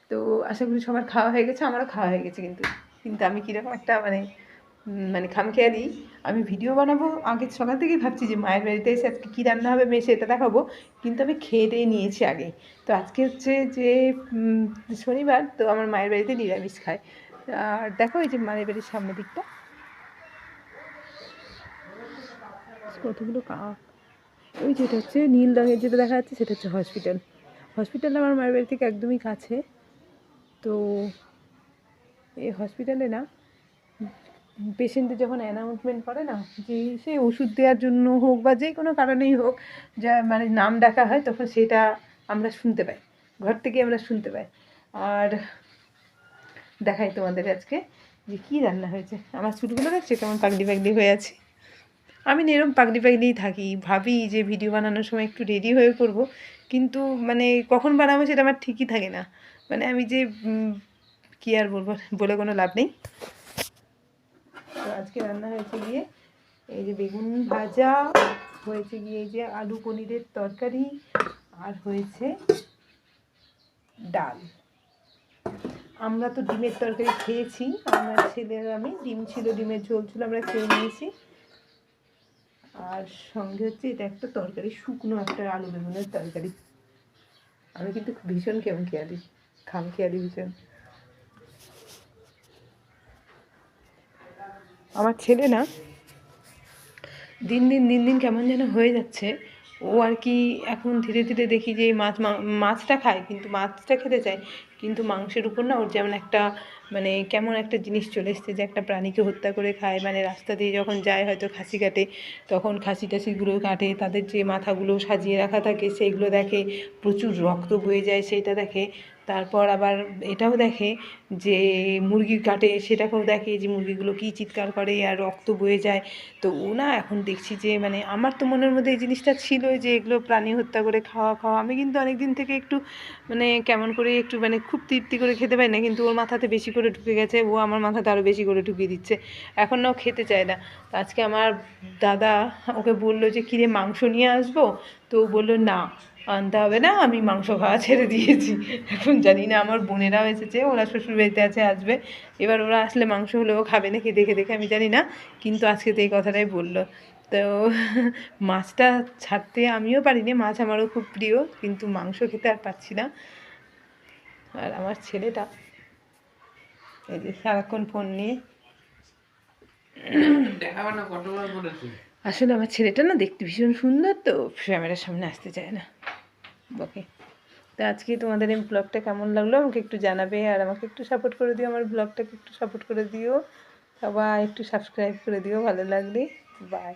তো আশা করি সবার খাওয়া হয়ে গেছে, আমারও খাওয়া হয়ে গেছে। কিন্তু কিন্তু আমি কীরকম একটা মানে খামখেয়ালি, আমি ভিডিও বানাবো আগে সকাল থেকেই ভাবছি যে মায়ের বাড়িতে এসে আজকে কী রান্না হবে মেয়ে সেটা দেখাবো, কিন্তু আমি খেয়ে দিয়ে নিয়েছি আগেই। তো আজকে হচ্ছে যে শনিবার, তো আমার মায়ের বাড়িতে নিরামিষ খায়। আর দেখো এই যে মায়ের বাড়ির সামনের দিকটা কতগুলো কাক। ওই যেটা হচ্ছে নীল রঙের যেটা দেখা যাচ্ছে সেটা হচ্ছে হসপিটাল। হসপিটাল আমার মায়ের বাড়ি থেকে একদমই কাছে। তো এই হসপিটালে না পেশেন্টদের যখন অ্যানাউন্সমেন্ট করে না, যে সে ওষুধ দেওয়ার জন্য হোক বা যে কোনো কারণেই হোক, যা মানে নাম ডাকা হয়, তখন সেটা আমরা শুনতে পাই, ঘর থেকে আমরা শুনতে পাই। আর দেখাই তোমাদের আজকে যে কী রান্না হয়েছে। আমার চুলগুলো দেখছে কেমন পাগলি পাগলি হয়ে আছে। আমি না এরকম পাগলি পাগলিই থাকি, ভাবি যে ভিডিও বানানোর সময় একটু রেডি হয়ে করবো, কিন্তু মানে কখন বানাবো সেটা আমার ঠিকই থাকে না। মানে আমি যে কী আর বলবো, বলে কোনো লাভ নেই। তো আজকে রান্না হয়েছে গিয়ে এই যে বেগুন ভাজা, হয়েছে গিয়ে এই যে আলু পনিরের তরকারি, আর হয়েছে ডাল। আমরা তো ডিমের তরকারি খেয়েছি, আমার ছেলের আমি, ডিম ছিল, ডিমের ঝোল ছিল, আমরা খেয়ে নিয়েছি। আর সঙ্গে হচ্ছে এটা একটা তরকারি, শুকনো একটা আলু বেগুনের তরকারি। আমি কিন্তু ভীষণ খামখেয়ালি ভীষণ। আমার ছেলে না দিন দিন কেমন যেন হয়ে যাচ্ছে। ও আর কি এখন ধীরে ধীরে দেখি যে মাছটা খায়, কিন্তু মাছটা খেতে চায়, কিন্তু মাংসের উপর না ওর যেমন একটা মানে কেমন একটা জিনিস চলে এসছে, যে একটা প্রাণীকে হত্যা করে খায়। মানে রাস্তা দিয়ে যখন যায়, হয়তো খাসি কাটে, তখন খাসি টাসিগুলো কাটে, তাদের যে মাথাগুলো সাজিয়ে রাখা থাকে সেইগুলো দেখে, প্রচুর রক্ত বয়ে যায় সেইটা দেখে। তারপর আবার এটাও দেখে যে মুরগি কাটে, সেটাকেও দেখে যে মুরগিগুলো কী চিৎকার করে আর রক্ত বয়ে যায়। তো ও না এখন দেখছি যে মানে আমার তো মনের মধ্যে এই জিনিসটা ছিল যে এগুলো প্রাণী হত্যা করে খাওয়া। আমি কিন্তু অনেক দিন থেকে একটু মানে কেমন করে একটু মানে খুব তৃপ্তি করে খেতে পারি না, কিন্তু ওর মাথাতে বেশি করে ঢুকে গেছে, ও আমার মাথাতে আরও বেশি করে ঢুকিয়ে দিচ্ছে। এখন না ও খেতে চায় না। তো আজকে আমার দাদা ওকে বললো যে কিরে মাংস নিয়ে আসবো, তো ও বললো না আনতে হবে না, আমি মাংস খাওয়া ছেড়ে দিয়েছি। এখন জানি না আমার বোনেরাও এসেছে, ওরা শ্বশুরবাড়িতে আসবে, এবার ওরা আসলে মাংস হলেও খাবে নাকি দেখে দেখে আমি জানি না, কিন্তু আজকে তো এই কথাটাই বললো। তো মাছটা ছাড়তে আমিও পারিনি, মাছ আমারও খুব প্রিয়, কিন্তু মাংস খেতে আর পারছি না। আর আমার ছেলেটা এই যে সারাক্ষণ ফোন নিয়ে, আসলে আমার ছেলেটা না দেখতে ভীষণ সুন্দর, তো ক্যামেরার সামনে আসতে চায় না ওকে। তো আজকে তোমাদের এই ব্লগটা কেমন লাগলো আমাকে একটু জানাবে, আর আমাকে একটু সাপোর্ট করে দিও, আমার ব্লগটাকে একটু সাপোর্ট করে দিও, সবাই একটু সাবস্ক্রাইব করে দিও ভালো লাগলে। বাই।